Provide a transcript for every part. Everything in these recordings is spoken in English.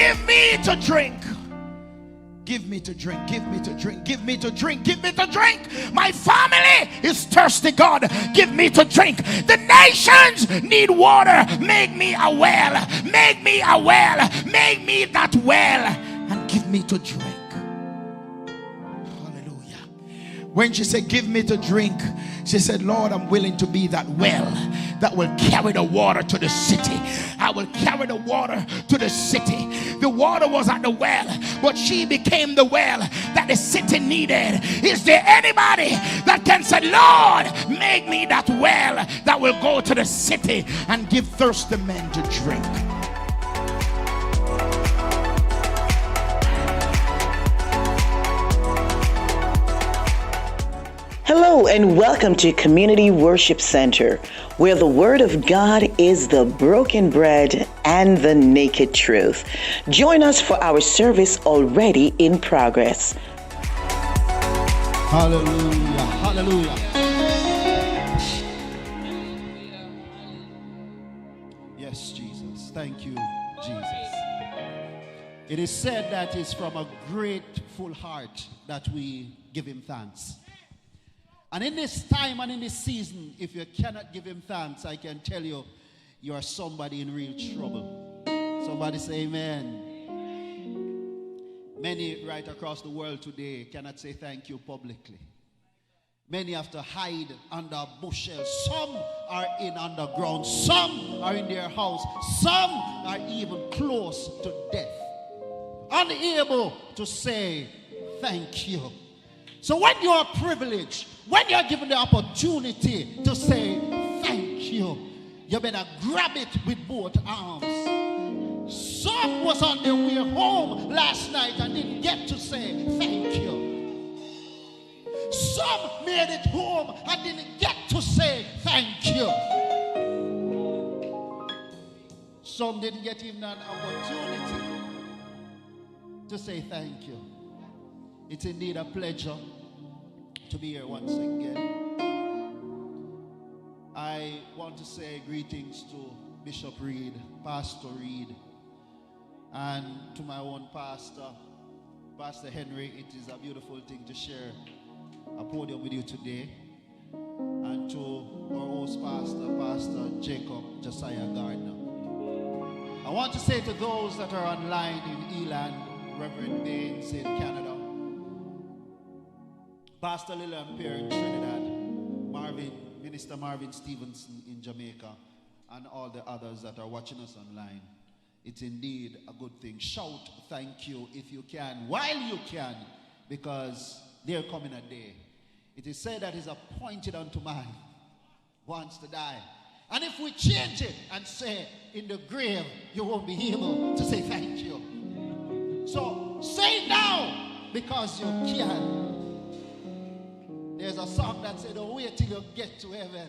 give me to drink. Give me to drink, give me to drink, give me to drink, give me to drink. My family is thirsty, God. Give me to drink. The nations need water. Make me a well. Make me a well. Make me that well. And give me to drink. Hallelujah. When she said, give me to drink, she said, Lord, I'm willing to be that well that will carry the water to the city. I will carry the water to the city. The water was at the well, but she became the well that the city needed. Is there anybody that can say, Lord, make me that well that will go to the city and give thirsty men to drink? Hello and welcome to Community Worship Center, where the Word of God is the broken bread and the naked truth. Join us for our service already in progress. Hallelujah, hallelujah. Yes, Jesus. Thank you, Jesus. It is said that it's from a grateful heart that we give him thanks. And in this time and in this season, if you cannot give him thanks, I can tell you, you are somebody in real trouble. Somebody say amen. Many right across the world today cannot say thank you publicly. Many have to hide under bushes. Some are in underground. Some are in their house. Some are even close to death. Unable to say thank you. So when you are privileged, when you are given the opportunity to say thank you, you better grab it with both arms. Some was on their way home last night and didn't get to say thank you. Some made it home and didn't get to say thank you. Some didn't get even an opportunity to say thank you. It's indeed a pleasure to be here once again. I want to say greetings to Bishop Reid, Pastor Reid, and to my own pastor, Pastor Henry. It is a beautiful thing to share a podium with you today. And to our host pastor, Pastor Jacob Josiah Gardner. I want to say to those that are online in Eland, Reverend Baines in Canada, Pastor Lillian Pierre in Trinidad, Minister Marvin Stevenson in Jamaica, and all the others that are watching us online. It's indeed a good thing. Shout thank you if you can, while you can, because there coming a day. It is said that is appointed unto man once to die. And if we change it and say in the grave, you won't be able to say thank you. So say now because you can. There's a song that said, don't wait till you get to heaven.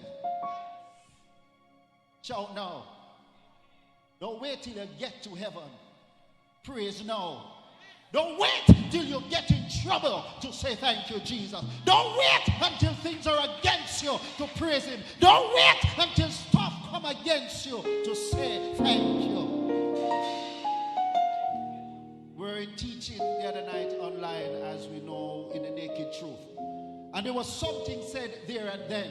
Shout now. Don't wait till you get to heaven. Praise now. Don't wait till you get in trouble to say thank you, Jesus. Don't wait until things are against you to praise him. Don't wait until stuff come against you to say thank you. We're teaching the other night online, as we know, in the Naked Truth. And there was something said there and then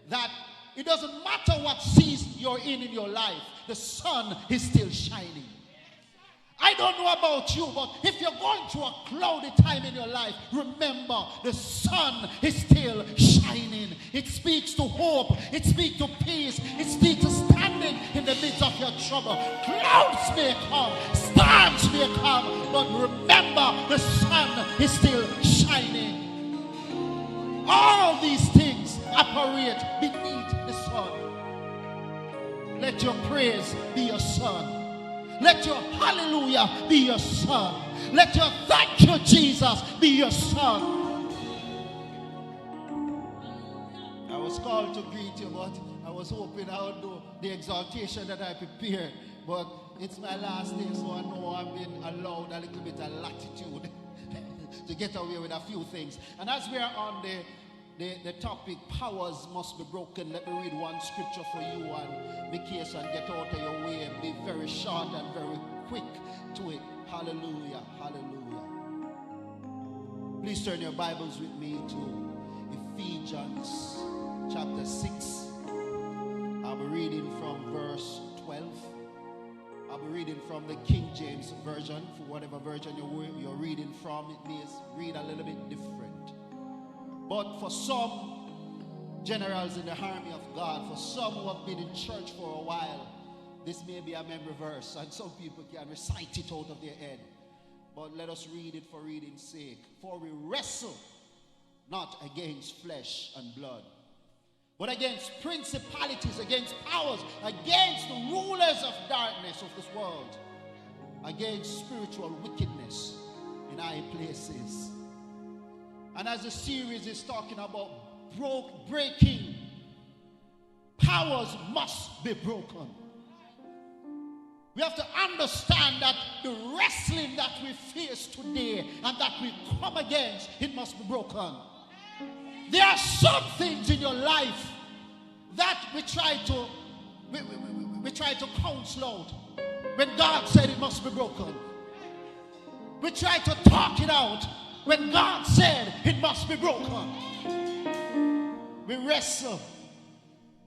that it doesn't matter what season you're in your life, the sun is still shining. I don't know about you, but if you're going through a cloudy time in your life, remember the sun is still shining. It speaks to hope. It speaks to peace. It speaks to standing in the midst of your trouble. Clouds may come, storms may come, but remember the sun is still shining. All these things operate beneath the sun. Let your praise be your sun. Let your hallelujah be your son. Let your thank you, Jesus, be your son. I was called to greet you, but I was hoping I would do the exaltation that I prepared. But it's my last day, so I know I've been allowed a little bit of latitude to get away with a few things. And as we are on the topic, powers must be broken, let me read one scripture for you and make case and get out of your way and be very short and very quick to it. Hallelujah. Hallelujah. Please turn your Bibles with me to Ephesians chapter 6. I'll be reading from verse 12. I'll be reading from the King James Version. For whatever version you're reading from, it may read a little bit different. But for some generals in the army of God, for some who have been in church for a while, this may be a memory verse, and some people can recite it out of their head. But let us read it for reading's sake. For we wrestle not against flesh and blood, but against principalities, against powers, against the rulers of darkness of this world, against spiritual wickedness in high places. And as the series is talking about breaking, powers must be broken. We have to understand that the wrestling that we face today and that we come against, it must be broken. There are some things in your life that we try to counsel out when God said it must be broken. We try to talk it out when God said it must be broken. We wrestle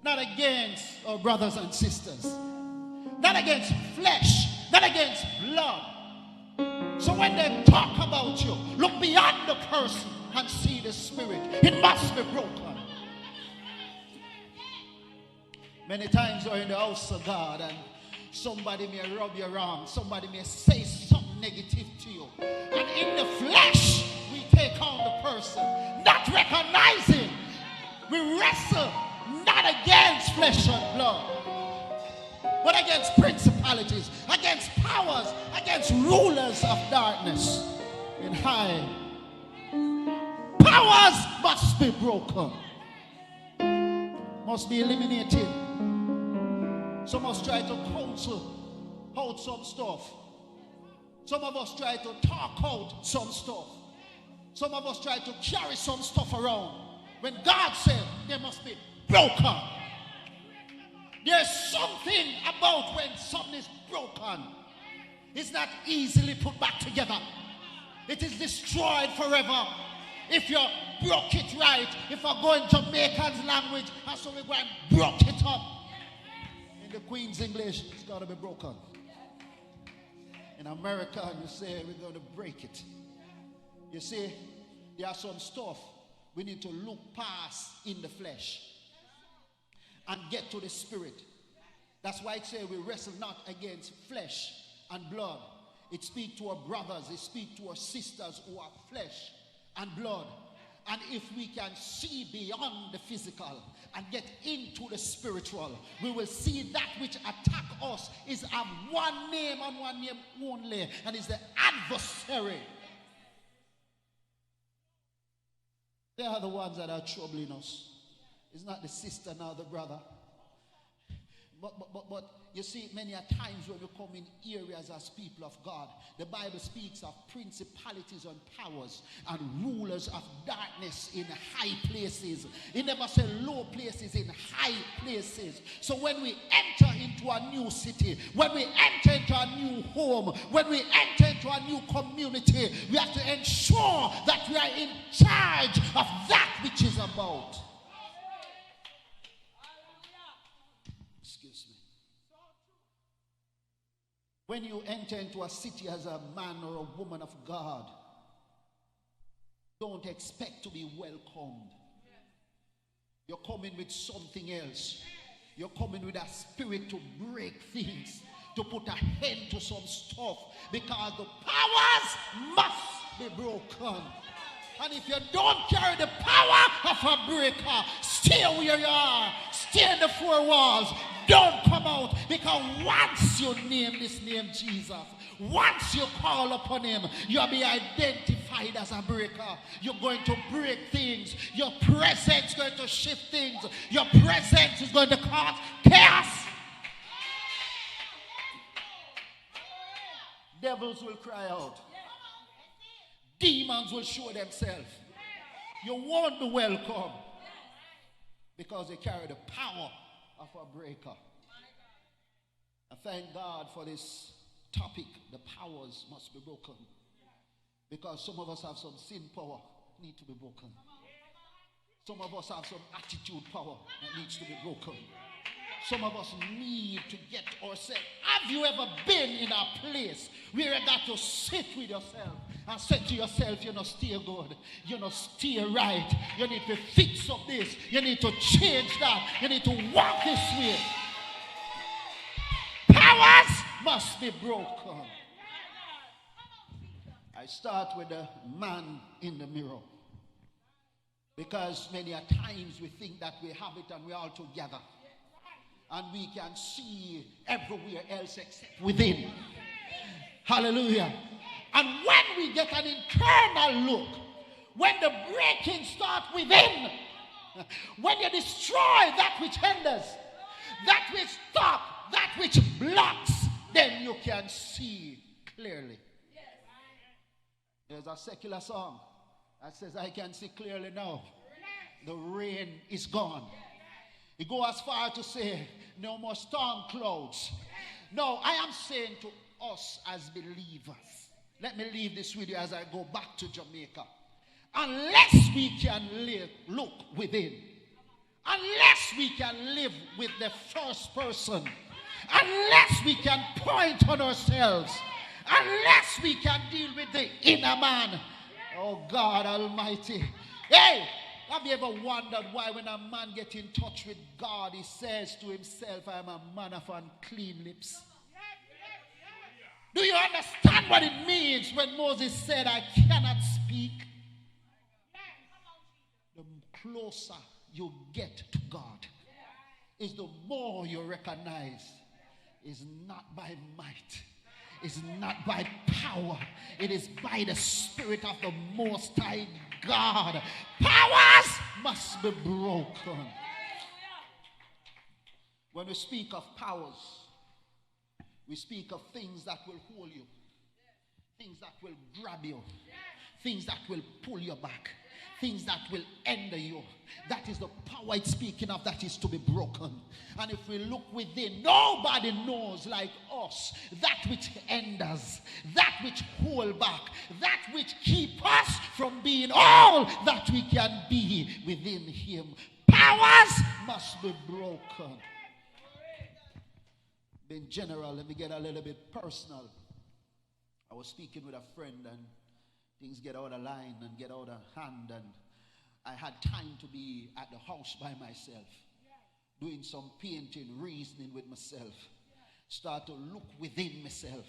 not against our brothers and sisters, not against flesh, not against blood. So when they talk about you, look beyond the person and see the spirit. It must be broken. Many times you're in the house of God and somebody may rub your arm, somebody may say something negative to you, and in the flesh we take on the person, not recognizing we wrestle not against flesh and blood, but against principalities, against powers, against rulers of darkness in high. Powers must be broken, must be eliminated. Some of us try to counsel out some stuff. Some of us try to talk out some stuff. Some of us try to carry some stuff around when God said they must be broken. There's something about when something is broken. It's not easily put back together. It is destroyed forever. If you broke it right, if I go in Jamaican's language, and so we go and broke it up. In the Queen's English, it's got to be broken. In America, you say we're going to break it. You see, there are some stuff we need to look past in the flesh and get to the spirit. That's why it says we wrestle not against flesh and blood. It speaks to our brothers, it speaks to our sisters who are flesh and blood. And if we can see beyond the physical and get into the spiritual, we will see that which attack us is of one name and one name only, and is the adversary. They are the ones that are troubling us. It's not the sister nor the brother. But you see, many a times when we come in areas as people of God, the Bible speaks of principalities and powers and rulers of darkness in high places. It never said low places, in high places. So when we enter into a new city, when we enter into a new home, when we enter into a new community, we have to ensure that we are in charge of that which is about. When you enter into a city as a man or a woman of God, don't expect to be welcomed. You're coming with something else. You're coming with a spirit to break things, to put a end to some stuff, because the powers must be broken. And if you don't carry the power of a breaker, stay where you are. Stay in the four walls. Don't come out, because once you name this name Jesus, once you call upon him, you'll be identified as a breaker. You're going to break things. Your presence is going to shift things. Your presence is going to cause chaos. Devils will cry out. Demons will show themselves. You won't be welcome, because they carry the power of a breaker. I thank God for this topic, the powers must be broken. Because some of us have some sin power need to be broken. Some of us have some attitude power that needs to be broken. Some of us need to get ourselves. Have you ever been in a place where you got to sit with yourself and say to yourself, you know, stay good, you know, stay right, you need to fix up this, you need to change that, you need to walk this way. Powers must be broken. I start with the man in the mirror. Because many a times we think that we have it and we're all together. And we can see everywhere else except within. Hallelujah. And when we get an internal look, when the breaking starts within, when you destroy that which hinders, that which stops, that which blocks, then you can see clearly. There's a secular song that says, I can see clearly now. The rain is gone. It goes as far to say, no more storm clouds. No, I am saying to us as believers, let me leave this with you as I go back to Jamaica. Unless we can look within, unless we can live with the first person, unless we can point on ourselves, unless we can deal with the inner man, oh God Almighty. Hey, have you ever wondered why when a man gets in touch with God, he says to himself, I am a man of unclean lips? Do you understand what it means when Moses said, I cannot speak? The closer you get to God, is the more you recognize it's not by might, it's not by power, it is by the Spirit of the Most High God. Powers must be broken. When we speak of powers, we speak of things that will hold you, things that will grab you, things that will pull you back, things that will hinder you. That is the power it's speaking of that is to be broken. And if we look within, nobody knows like us that which hinders, that which hold back, that which keep us from being all that we can be within him. Powers must be broken. In general, let me get a little bit personal. I was speaking with a friend and things get out of line and get out of hand, and I had time to be at the house by myself, doing some painting, reasoning with myself. Start to look within myself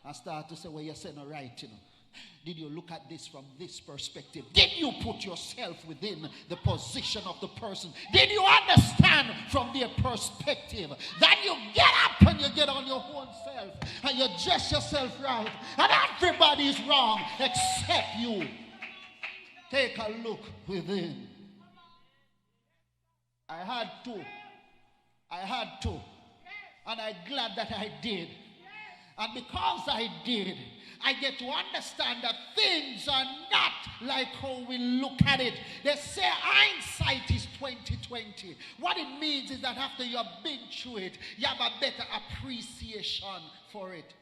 and start to say, well, you're saying all right, you know. Did you look at this from this perspective? Did you put yourself within the position of the person? Did you understand from their perspective that you get up and you get on your own self and you dress yourself right and everybody is wrong except you? Take a look within. I had to, and I'm glad that I did. And because I did, I get to understand that things are not like how we look at it. They say hindsight is 20/20. What it means is that after you have been through it, you have a better appreciation for it.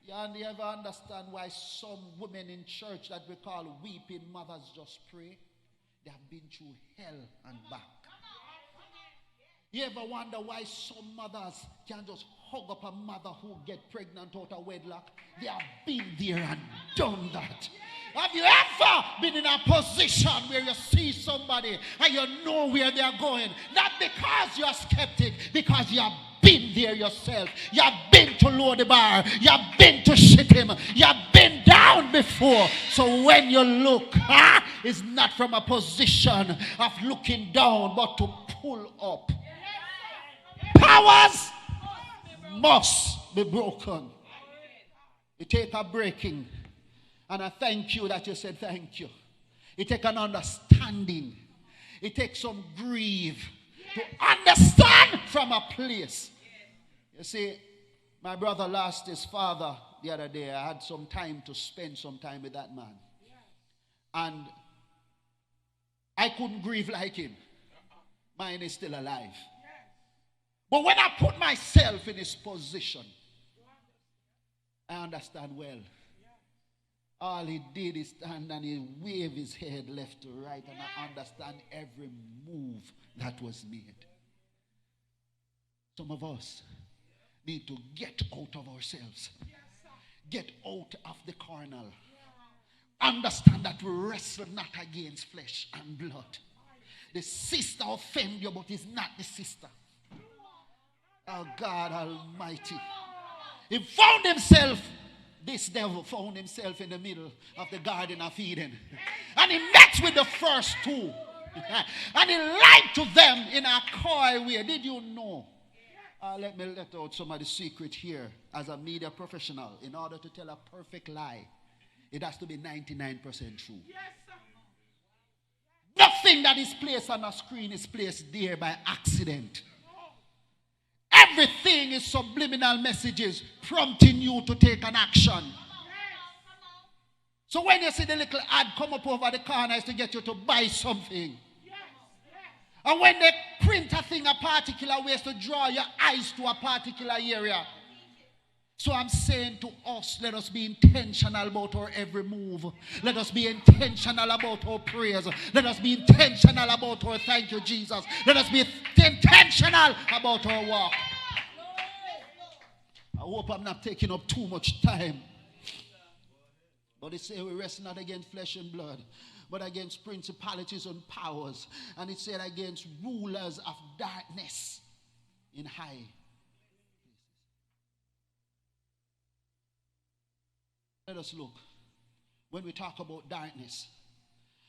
You ever understand why some women in church that we call weeping mothers just pray? They have been through hell and back. You ever wonder why some mothers can just hug up a mother who get pregnant out of wedlock? They have been there and done that. Have you ever been in a position where you see somebody and you know where they are going? Not because you're skeptic, because you have been there yourself. You have been to Lauderdale. You have been to Shittim. You have been down before. So when you look, it's not from a position of looking down, but to pull up. Powers must be broken. It takes a breaking. And I thank you that you said thank you. It takes an understanding. It takes some grief to understand from a place. You see, my brother lost his father the other day. I had some time to spend some time with that man. And I couldn't grieve like him. Mine is still alive. But when I put myself in his position, I understand well. All he did is stand and he waved his head left to right, and I understand every move that was made. Some of us need to get out of ourselves. Get out of the carnal. Understand that we wrestle not against flesh and blood. The sister offend you, but it's not the sister. Oh God Almighty. He found himself, this devil found himself in the middle of the Garden of Eden. And he met with the first two. And he lied to them in a coy way. Did you know? Let me let out some of the secret here. As a media professional, in order to tell a perfect lie, it has to be 99% true. Nothing that is placed on a screen is placed there by accident. Everything is subliminal messages prompting you to take an action. So when you see the little ad come up over the corner, it's to get you to buy something. And when they print a thing a particular way, it's to draw your eyes to a particular area. So I'm saying to us, let us be intentional about our every move. Let us be intentional about our prayers. Let us be intentional about our thank you, Jesus. Let us be intentional about our walk. I hope I'm not taking up too much time. But it says we wrestle not against flesh and blood, but against principalities and powers. And it said against rulers of darkness in high places. Let us look. When we talk about darkness,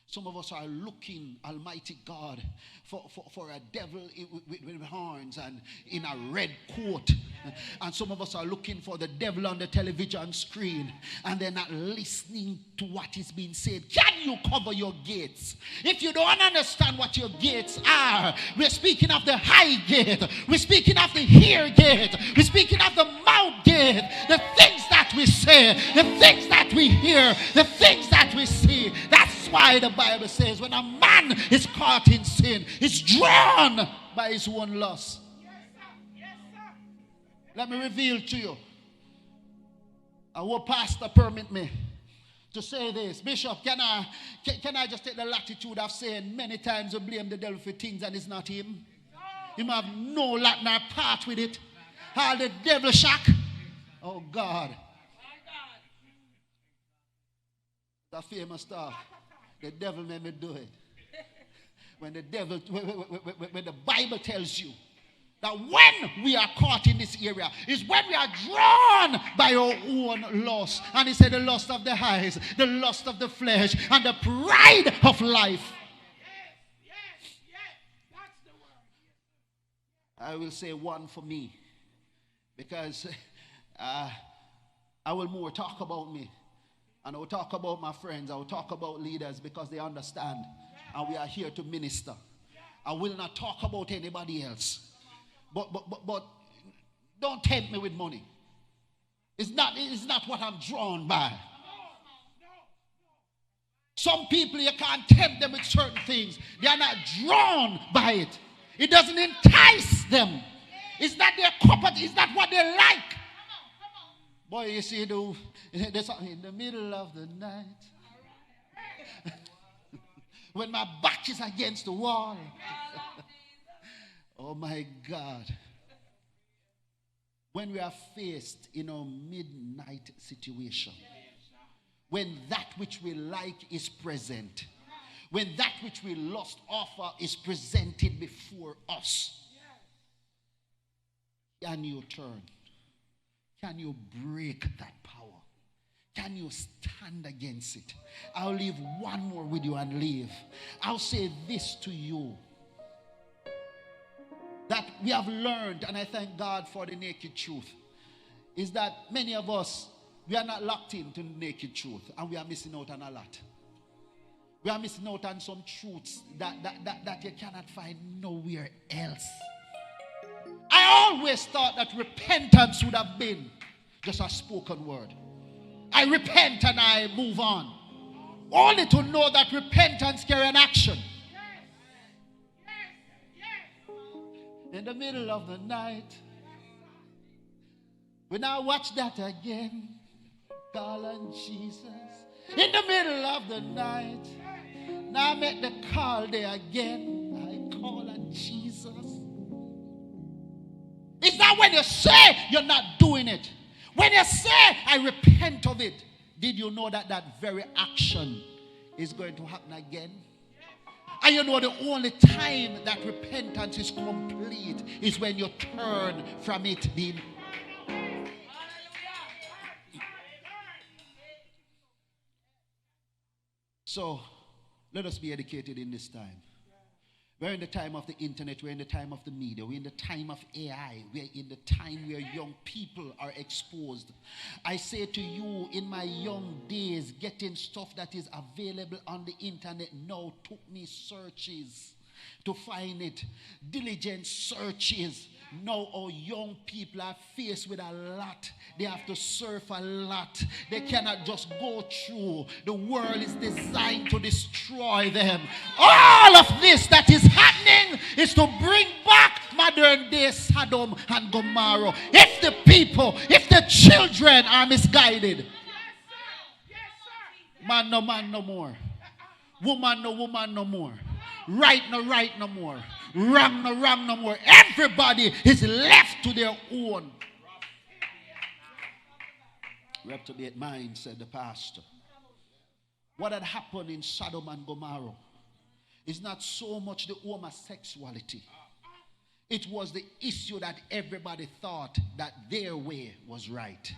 some of us are looking, Almighty God, for a devil with horns and in a red coat. And some of us are looking for the devil on the television screen, and they're not listening to what is being said. Can you cover your gates? If you don't understand what your gates are, we're speaking of the high gate. We're speaking of the ear gate. We're speaking of the mouth gate. The things that we say, the things that we hear, the things that we see. That's why the Bible says when a man is caught in sin, he's drawn by his own lust. Let me reveal to you. I will pastor permit me to say this. Bishop, can I just take the latitude of saying many times we blame the devil for things and it's not him? Him have no lot nor part with it. All the devil shock. Oh God. The famous stuff. The devil made me do it. When the Bible tells you that when we are caught in this area is when we are drawn by our own lust. And he said the lust of the eyes, the lust of the flesh, and the pride of life. Yes, that's the word. I will say one for me, because I will more talk about me. And I will talk about my friends. I will talk about leaders because they understand. And we are here to minister. I will not talk about anybody else. But don't tempt me with money. It's not what I'm drawn by. Some people, you can't tempt them with certain things. They are not drawn by it. It doesn't entice them. It's not their cup. It's not what they like. Boy, you see, there's in the middle of the night, when my back is against the wall. Oh my God. When we are faced in a midnight situation, when that which we like is present, when that which we lost offer is presented before us, can you turn? Can you break that power? Can you stand against it? I'll leave one more with you and leave. I'll say this to you. That we have learned, and I thank God for the naked truth, is that many of us, we are not locked into the naked truth, and we are missing out on a lot. We are missing out on some truths that you cannot find nowhere else. I always thought that repentance would have been just a spoken word. I repent and I move on. Only to know that repentance carries an action. In the middle of the night, when I watch that again, Call on Jesus. In the middle of the night. Now I make the call there again. I call on Jesus. It's not when you say you're not doing it. When you say, I repent of it. Did you know that that very action is going to happen again? And you know the only time that repentance is complete is when you turn from it being. So, let us be educated in this time. We're in the time of the internet. We're in the time of the media. We're in the time of AI. We're in the time where young people are exposed. I say to you, in my young days, getting stuff that is available on the internet now took me searches to find it. Diligent searches. Now our young people are faced with a lot. They have to surf a lot. They cannot just go through. The world is designed to destroy them. All of this that is happening is to bring back modern day Sodom and Gomorrah. If the people, if the children are misguided, man no more. Woman no more. Right no more. Wrong no more. Everybody is left to their own. Reprobate mind, said the pastor. What had happened in Sodom and Gomorrah is not so much the homosexuality. It was the issue that everybody thought that their way was right.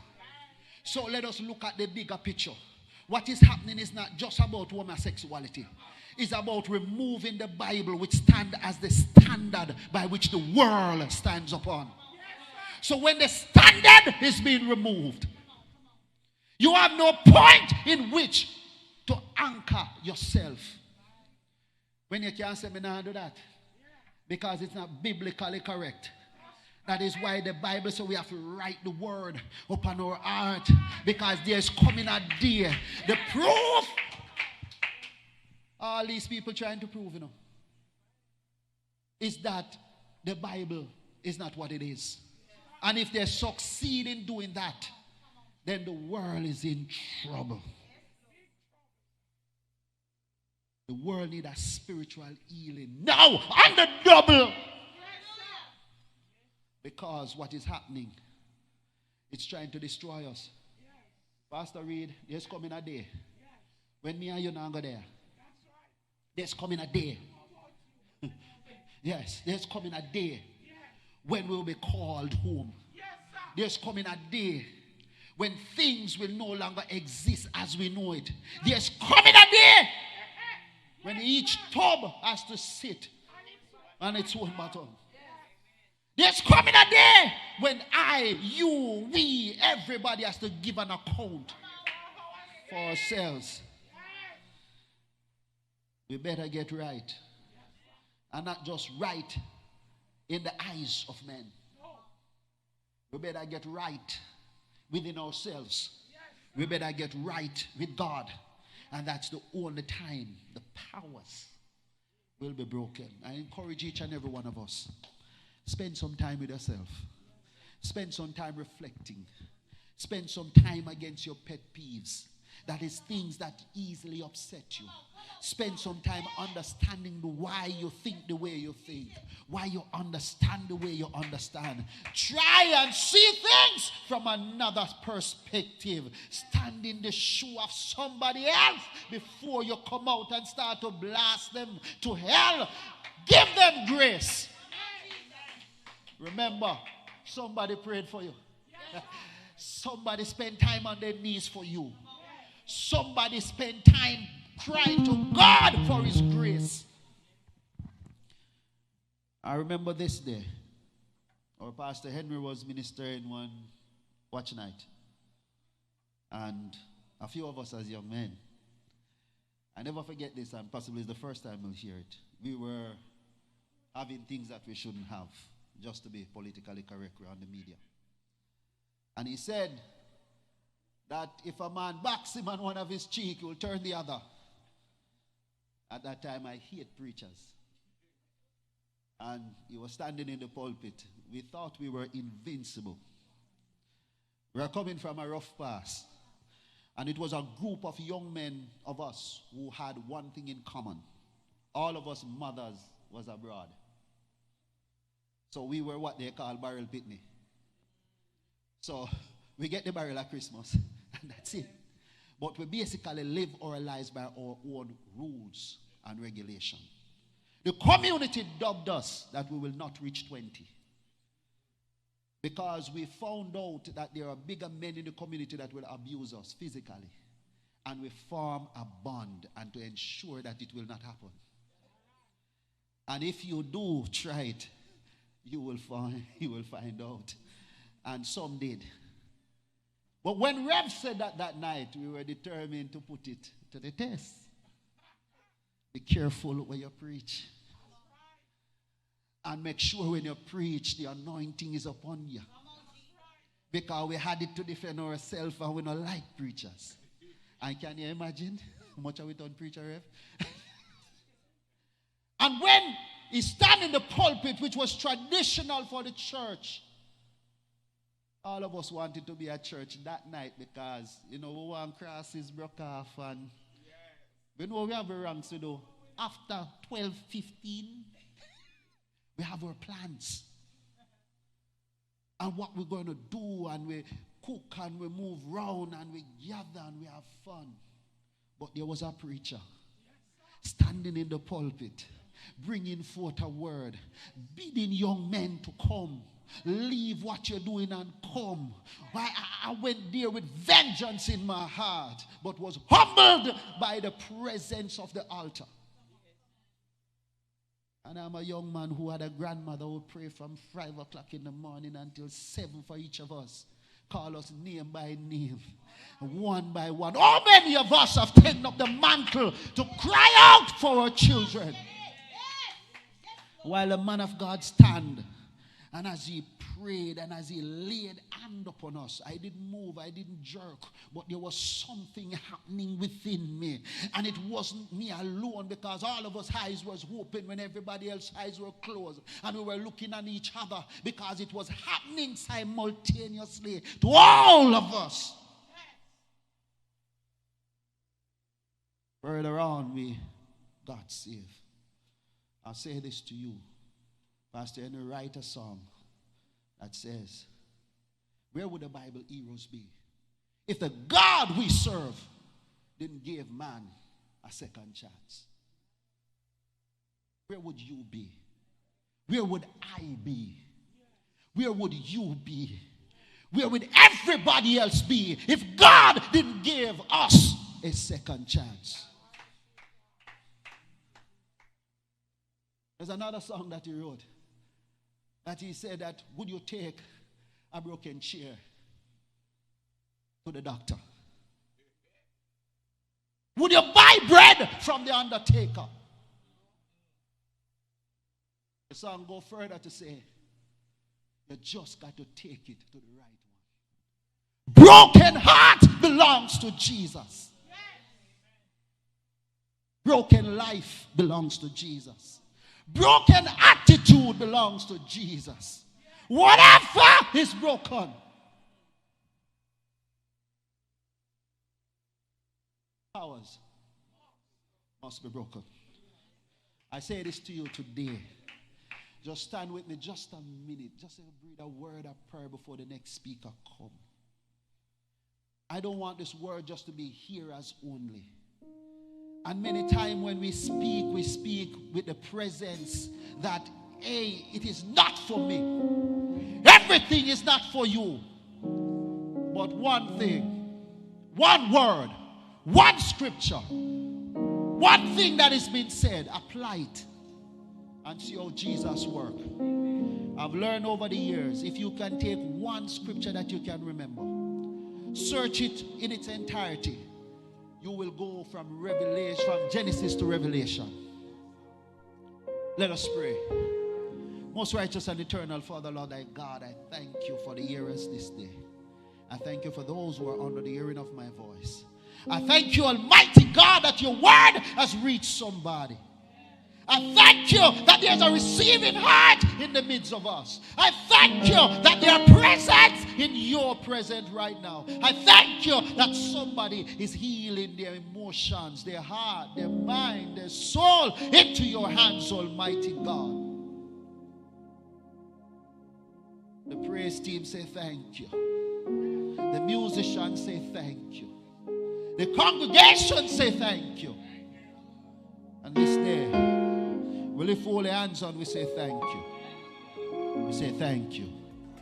So let us look at the bigger picture. What is happening is not just about homosexuality. It's about removing the Bible, which stands as the standard by which the world stands upon. So when the standard is being removed, you have no point in which to anchor yourself. When you can't say, me not do that, because it's not biblically correct. That is why the Bible says we have to write the word upon our heart, because there's coming a day. The proof, all these people trying to prove, is that the Bible is not what it is. And if they succeed in doing that, then the world is in trouble. The world needs a spiritual healing now on the double. Because what is happening, it's trying to destroy us. Pastor Reid, there's coming a day when me and you not go there. There's coming a day. Yes, there's coming a day when we'll be called home. There's coming a day when things will no longer exist as we know it. There's coming a day when each tub has to sit on its own bottom. There's coming a day when I, you, we, everybody has to give an account for ourselves. We better get right. And not just right in the eyes of men. We better get right within ourselves. We better get right with God. And that's the only time the powers will be broken. I encourage each and every one of us. Spend some time with yourself. Spend some time reflecting. Spend some time against your pet peeves. That is things that easily upset you. Spend some time understanding why you think the way you think. Why you understand the way you understand. Try and see things from another perspective. Stand in the shoe of somebody else before you come out and start to blast them to hell. Give them grace. Remember, somebody prayed for you. Somebody spent time on their knees for you. Somebody spent time crying to God for his grace. I remember this day. Our Pastor Henry was ministering one watch night. And a few of us as young men. I never forget this, and possibly it's the first time we'll hear it. We were having things that we shouldn't have, just to be politically correct around the media. And he said that if a man backs him on one of his cheek, he will turn the other. At that time, I hate preachers. And he was standing in the pulpit. We thought we were invincible. We were coming from a rough pass. And it was a group of young men of us who had one thing in common. All of us mothers was abroad. So we were what they call barrel pitney. So we get the barrel at Christmas, and that's it. But we basically live our lives by our own rules and regulation. The community dubbed us that we will not reach 20. Because we found out that there are bigger men in the community that will abuse us physically. And we form a bond and to ensure that it will not happen. And if you do try it, you will find out. And some did. But when Rev said that night, we were determined to put it to the test. Be careful when you preach. And make sure when you preach, the anointing is upon you. Because we had it to defend ourselves and we don't like preachers. And can you imagine how much have we done preacher, Rev? And when he stand in the pulpit, which was traditional for the church, all of us wanted to be at church that night because, we want crosses broke off and we know we have a ranks to do. After 12, 15, we have our plans. And what we're going to do, and we cook and we move around and we gather and we have fun. But there was a preacher standing in the pulpit, bringing forth a word, bidding young men to come. Leave what you're doing and come. I went there with vengeance in my heart, but was humbled by the presence of the altar. And I'm a young man who had a grandmother who would pray from 5 o'clock in the morning until 7 for each of us. Call us name by name, one by one. How many of us have taken up the mantle to cry out for our children? While the man of God stand, and as he prayed and as he laid hand upon us, I didn't move, I didn't jerk, but there was something happening within me. And it wasn't me alone, because all of us eyes was open when everybody else's eyes were closed. And we were looking at each other because it was happening simultaneously to all of us. Further on, we got saved. I'll say this to you. Pastor Henry write a song that says, where would the Bible heroes be if the God we serve didn't give man a second chance? Where would you be? Where would I be? Where would you be? Where would everybody else be if God didn't give us a second chance? There's another song that he wrote, that he said that, would you take a broken chair to the doctor? Would you buy bread from the undertaker? The song go further to say, you just got to take it to the right one. Broken heart belongs to Jesus. Broken life belongs to Jesus. Broken attitude belongs to Jesus. Whatever is broken. Powers must be broken. I say this to you today. Just stand with me just a minute. Just breathe a word of prayer before the next speaker comes. I don't want this word just to be hearers only. And many times when we speak with the presence that, hey, it is not for me. Everything is not for you. But one thing, one word, one scripture, one thing that has been said, apply it and see how Jesus works. I've learned over the years, if you can take one scripture that you can remember, search it in its entirety, you will go from Revelation, from Genesis to Revelation. Let us pray. Most righteous and eternal Father, Lord thy God, I thank you for the hearers this day. I thank you for those who are under the hearing of my voice. I thank you, Almighty God, that your word has reached somebody. I thank you that there's a receiving heart in the midst of us. I thank you that they are present in your present right now. I thank you that somebody is healing their emotions, their heart, their mind, their soul into your hands, Almighty God. The praise team say thank you. The musicians say thank you. The congregation say thank you. And this day, we lift all the hands on, we say thank you. We say thank you.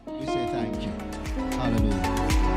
We say thank you. Hallelujah.